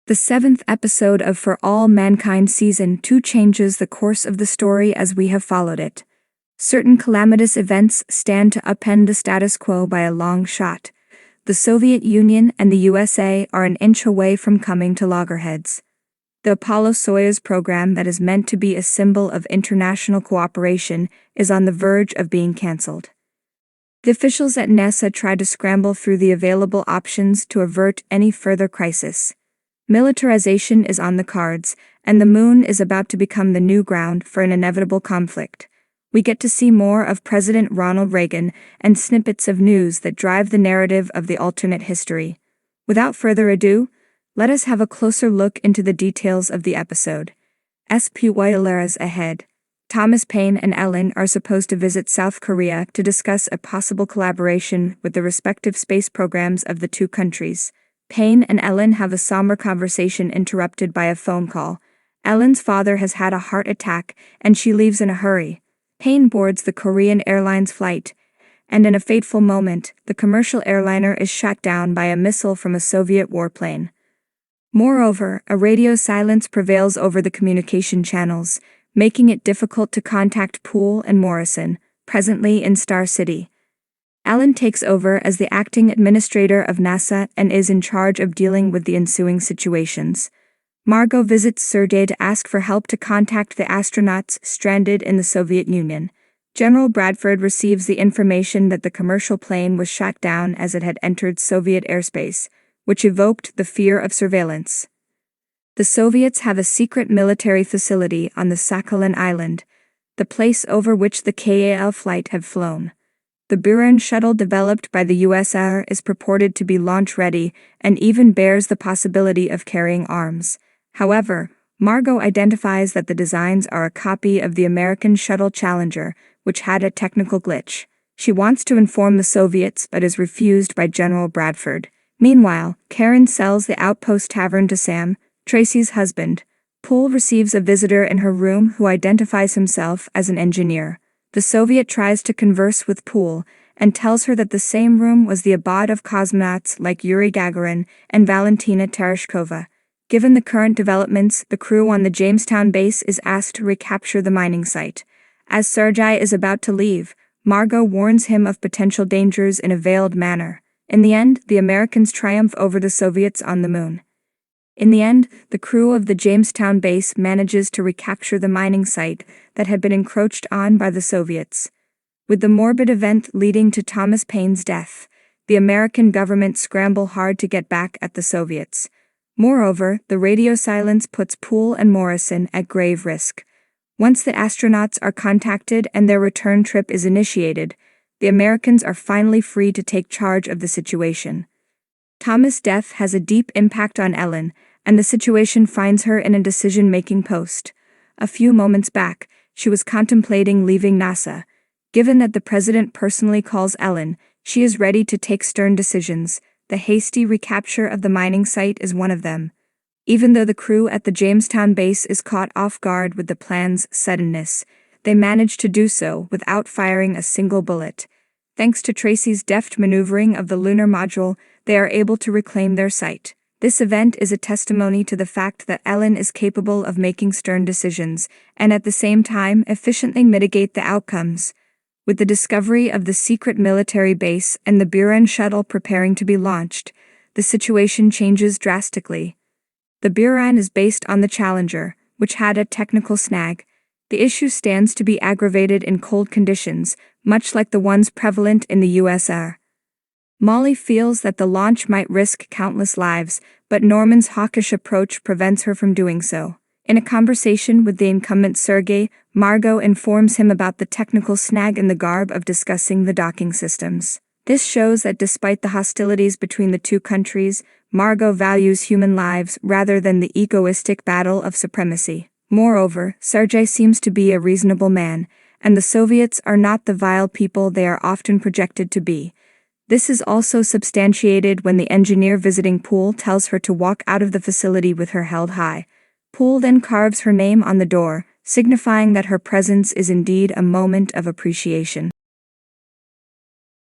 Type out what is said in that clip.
The 7th episode of For All Mankind Season 2 changes the course of the story as we have followed it. Certain calamitous events stand to upend the status quo by a long shot. The Soviet Union and the USA are an inch away from coming to loggerheads. The Apollo-Soyuz program that is meant to be a symbol of international cooperation is on the verge of being cancelled. The officials at NASA try to scramble through the available options to avert any further crisis. Militarization is on the cards, and the moon is about to become the new ground for an inevitable conflict. We get to see more of President Ronald Reagan and snippets of news that drive the narrative of the alternate history. Without further ado, let us have a closer look into the details of the episode. Spoilers ahead. Thomas Paine and Ellen are supposed to visit South Korea to discuss a possible collaboration with the respective space programs of the two countries. Paine and Ellen have a somber conversation interrupted by a phone call. Ellen's father has had a heart attack, and she leaves in a hurry. Paine boards the Korean Airlines flight, and in a fateful moment, the commercial airliner is shot down by a missile from a Soviet warplane. Moreover, a radio silence prevails over the communication channels, making it difficult to contact Poole and Morrison, presently in Star City. Ellen takes over as the acting administrator of NASA and is in charge of dealing with the ensuing situations. Margot visits Sergei to ask for help to contact the astronauts stranded in the Soviet Union. General Bradford receives the information that the commercial plane was shot down as it had entered Soviet airspace, which evoked the fear of surveillance. The Soviets have a secret military facility on the Sakhalin Island, the place over which the KAL flight had flown. The Buran shuttle developed by the USSR is purported to be launch-ready and even bears the possibility of carrying arms. However, Margot identifies that the designs are a copy of the American shuttle Challenger, which had a technical glitch. She wants to inform the Soviets but is refused by General Bradford. Meanwhile, Karen sells the Outpost Tavern to Sam, Tracy's husband. Poole receives a visitor in her room who identifies himself as an engineer. The Soviet tries to converse with Poole and tells her that the same room was the abode of cosmonauts like Yuri Gagarin and Valentina Tereshkova. Given the current developments, the crew on the Jamestown base is asked to recapture the mining site. As Sergei is about to leave, Margot warns him of potential dangers in a veiled manner. In the end, the Americans triumph over the Soviets on the moon. In the end, the crew of the Jamestown base manages to recapture the mining site that had been encroached on by the Soviets. With the morbid event leading to Thomas Paine's death, the American government scramble hard to get back at the Soviets. Moreover, the radio silence puts Poole and Morrison at grave risk. Once the astronauts are contacted and their return trip is initiated, the Americans are finally free to take charge of the situation. Thomas' death has a deep impact on Ellen, and the situation finds her in a decision-making post. A few moments back, she was contemplating leaving NASA. Given that the president personally calls Ellen, she is ready to take stern decisions. The hasty recapture of the mining site is one of them. Even though the crew at the Jamestown base is caught off guard with the plan's suddenness, they manage to do so without firing a single bullet. Thanks to Tracy's deft maneuvering of the lunar module, they are able to reclaim their site. This event is a testimony to the fact that Ellen is capable of making stern decisions, and at the same time efficiently mitigate the outcomes. With the discovery of the secret military base and the Buran shuttle preparing to be launched, the situation changes drastically. The Buran is based on the Challenger, which had a technical snag. The issue stands to be aggravated in cold conditions, much like the ones prevalent in the USSR. Molly feels that the launch might risk countless lives, but Norman's hawkish approach prevents her from doing so. In a conversation with the incumbent Sergei, Margot informs him about the technical snag in the garb of discussing the docking systems. This shows that despite the hostilities between the two countries, Margot values human lives rather than the egoistic battle of supremacy. Moreover, Sergei seems to be a reasonable man, and the Soviets are not the vile people they are often projected to be. This is also substantiated when the engineer visiting Poole tells her to walk out of the facility with her held high. Poole then carves her name on the door, signifying that her presence is indeed a moment of appreciation.